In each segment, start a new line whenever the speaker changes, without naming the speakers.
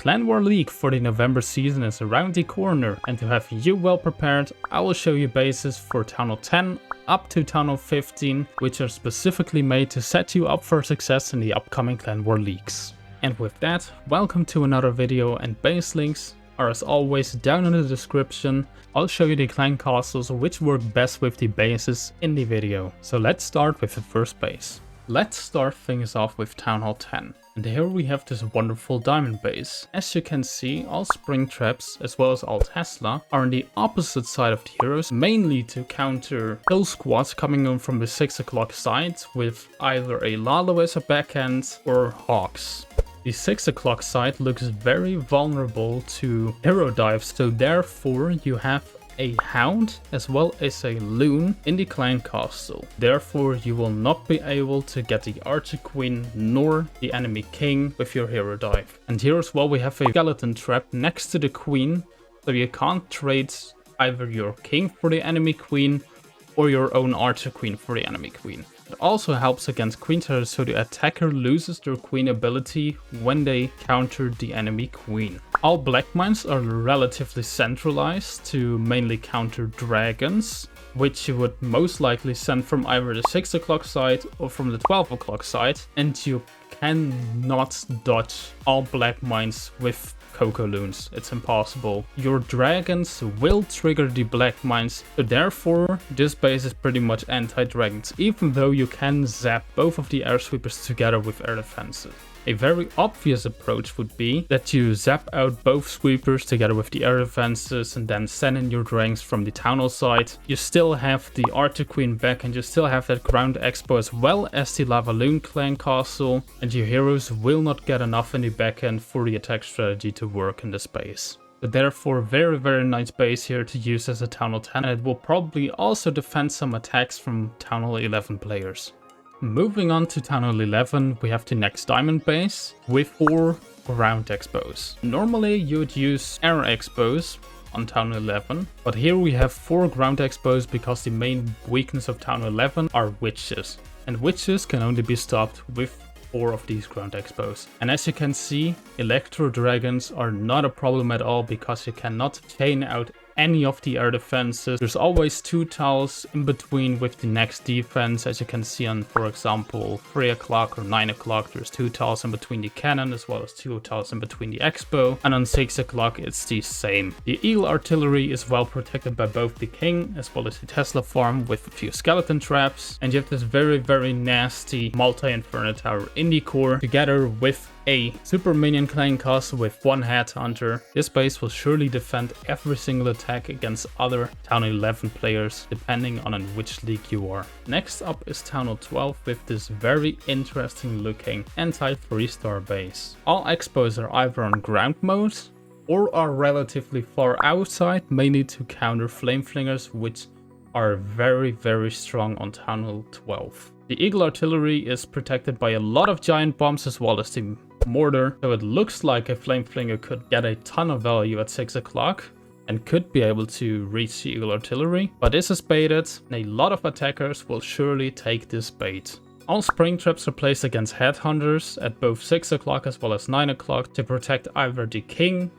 Clan War League for the November season is around the corner, and to have you well prepared, I will show you bases for Town Hall 10 up to Town Hall 15, which are specifically made to set you up for success in the upcoming Clan War Leagues. And with that, welcome to another video, and base links are as always down in the description. I'll show you the clan castles which work best with the bases in the video. So let's start with the first base. Let's start things off with Town Hall 10. And here we have this wonderful diamond base. As you can see, all spring traps as well as all Tesla are on the opposite side of the heroes, mainly to counter kill squads coming in from the 6 o'clock side with either a Lalo as a backhand or Hawks. The 6 o'clock side looks very vulnerable to hero dives, so therefore you have a Hound as well as a Loon in the clan castle. Therefore you will not be able to get the Archer Queen nor the enemy King with your hero dive. And here as well we have a skeleton trap next to the Queen, so you can't trade either your King for the enemy Queen or your own Archer Queen for the enemy Queen. It also helps against Queen turrets, so the attacker loses their Queen ability when they counter the enemy Queen. All black mines are relatively centralized to mainly counter dragons, which you would most likely send from either the 6 o'clock side or from the 12 o'clock side, and you cannot dodge all black mines with Coco Loons. It's impossible. Your dragons will trigger the black mines, so therefore this base is pretty much anti-dragons, even though you can zap both of the air sweepers together with air defenses. A very obvious approach would be that you zap out both sweepers together with the air defenses and then send in your dragons from the town hall side. You still have the Archer Queen back and you still have that ground expo as well as the Lava Loon clan castle, and your heroes will not get enough in the backend for the attack strategy to work in this base. So therefore very nice base here to use as a Town Hall 10, and it will probably also defend some attacks from Town Hall 11 players. Moving on to Town Hall 11, we have the next diamond base with 4 ground expos. Normally you would use air expos on Town Hall 11, but here we have 4 ground expos because the main weakness of Town Hall 11 are witches. And witches can only be stopped with 4 of these ground expos. And as you can see, electro dragons are not a problem at all because you cannot chain out any of the air defenses. There's always 2 tiles in between with the next defense. As you can see on, for example, 3 o'clock or 9 o'clock, there's 2 tiles in between the cannon as well as 2 tiles in between the expo. And on 6 o'clock it's the same. The eagle artillery is well protected by both the King as well as the Tesla farm with a few skeleton traps. And you have this very nasty multi-inferno tower in the core together with a super minion clan castle with 1 headhunter. This base will surely defend every single attack against other Town Hall 11 players, depending on in which league you are. Next up is Town Hall 12 with this very interesting looking anti-3-star base. All expos are either on ground mode or are relatively far outside, mainly to counter flame flingers, which are very strong on Town Hall 12. The eagle artillery is protected by a lot of giant bombs as well as the mortar, so it looks like a flame flinger could get a ton of value at 6 o'clock and could be able to reach the eagle artillery, but this is baited and a lot of attackers will surely take this bait. All spring traps are placed against headhunters at both 6 o'clock as well as 9 o'clock to protect either the King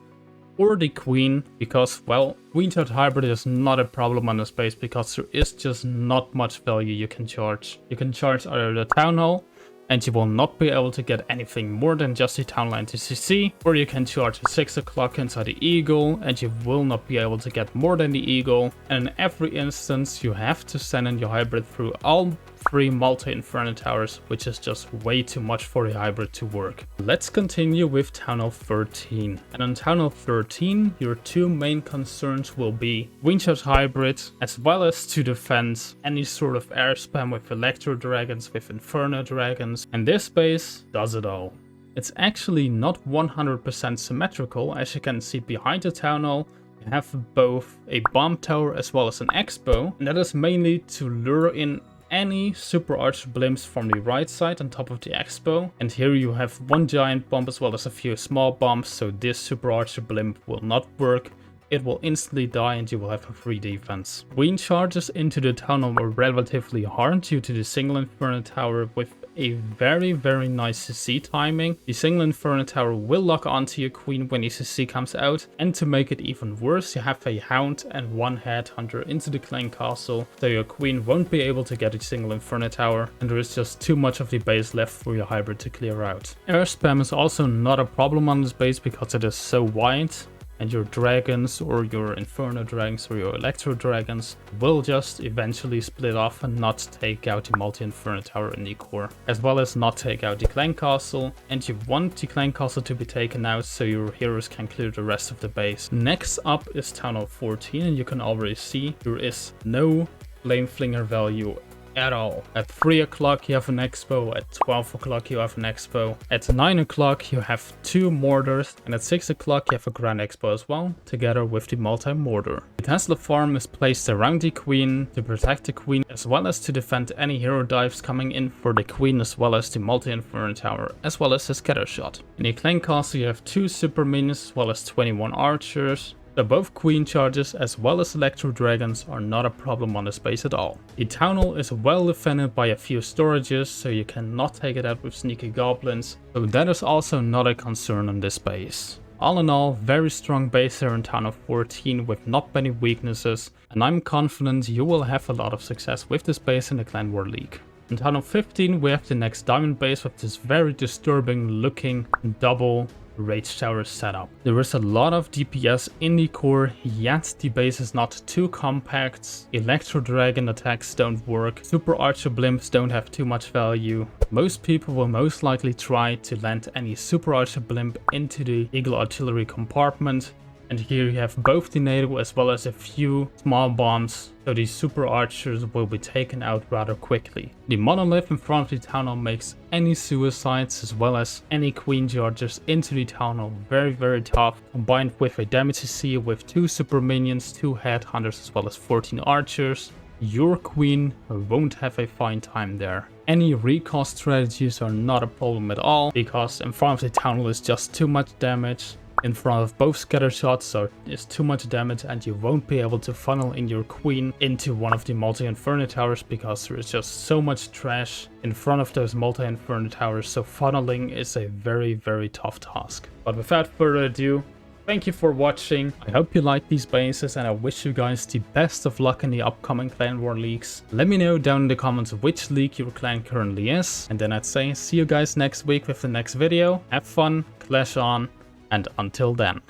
or the Queen, because, well, Queen turret hybrid is not a problem on this base because there is just not much value you can charge. You can charge either the Town Hall, and you will not be able to get anything more than just the Town Hall NTCC, or you can charge a 6 o'clock inside the Eagle, and you will not be able to get more than the Eagle. And in every instance you have to send in your hybrid through all 3 multi-inferno towers, which is just way too much for the hybrid to work. Let's continue with Town Hall 13. And on Town Hall 13, your 2 main concerns will be Wingshot hybrid, as well as to defend any sort of air spam with Electro Dragons, with Inferno Dragons, and this base does it all. It's actually not 100% symmetrical. As you can see behind the Town Hall, you have both a bomb tower as well as an expo, and that is mainly to lure in any super archer blimps from the right side on top of the expo. And here you have 1 giant bomb as well as a few small bombs, so this super archer blimp will not work. It will instantly die and you will have a free defense. Queen charges into the town hall are relatively hard due to the single inferno tower with a very nice CC timing. The single Inferno Tower will lock onto your queen when the CC comes out, and to make it even worse, you have a Hound and one Headhunter into the Clan Castle, so your queen won't be able to get a single Inferno Tower, and there is just too much of the base left for your hybrid to clear out. Air spam is also not a problem on this base because it is so wide, and your dragons or your Inferno dragons or your Electro dragons will just eventually split off and not take out the multi-Inferno Tower in the core, as well as not take out the Clan Castle, and you want the Clan Castle to be taken out so your heroes can clear the rest of the base. Next up is Town Hall 14, and you can already see there is no Flame Flinger value at all. At 3 o'clock you have an expo, at 12 o'clock you have an expo, at 9 o'clock you have 2 mortars, and at 6 o'clock you have a grand expo as well, together with the multi-mortar. The Tesla farm is placed around the queen to protect the queen, as well as to defend any hero dives coming in for the queen, as well as the multi-Inferno Tower, as well as the scatter shot. In the Clan Castle you have 2 super minions, as well as 21 archers. So both queen charges as well as electro dragons are not a problem on the space at all. The town hall is well defended by a few storages, so you cannot take it out with sneaky goblins, so that is also not a concern on this base. All in all, very strong base here in Town Hall 14 with not many weaknesses, and I'm confident you will have a lot of success with this base in the Clan War League. In Town Hall 15 we have the next diamond base with this very disturbing looking double Rage Tower setup. There is a lot of DPS in the core, yet the base is not too compact. Electro Dragon attacks don't work. Super Archer Blimps don't have too much value. Most people will most likely try to land any Super Archer Blimp into the Eagle Artillery compartment. And here you have both the NATO as well as a few small bombs, so these super archers will be taken out rather quickly. The monolith in front of the town hall makes any suicides as well as any queen chargers into the town hall very tough, combined with a damage CC with 2 super minions, 2 headhunters as well as 14 archers. Your queen won't have a fine time there. Any recall strategies are not a problem at all, because in front of the town hall is just too much damage. In front of both scatter shots, so it's too much damage, and you won't be able to funnel in your queen into one of the multi-Inferno Towers because there is just so much trash in front of those multi-Inferno Towers, so funneling is a very tough task. But without further ado, thank you for watching. I hope you like these bases, and I wish you guys the best of luck in the upcoming Clan War Leagues. Let me know down in the comments which league your clan currently is, and then I'd say see you guys next week with the next video. Have fun, clash on, and until then.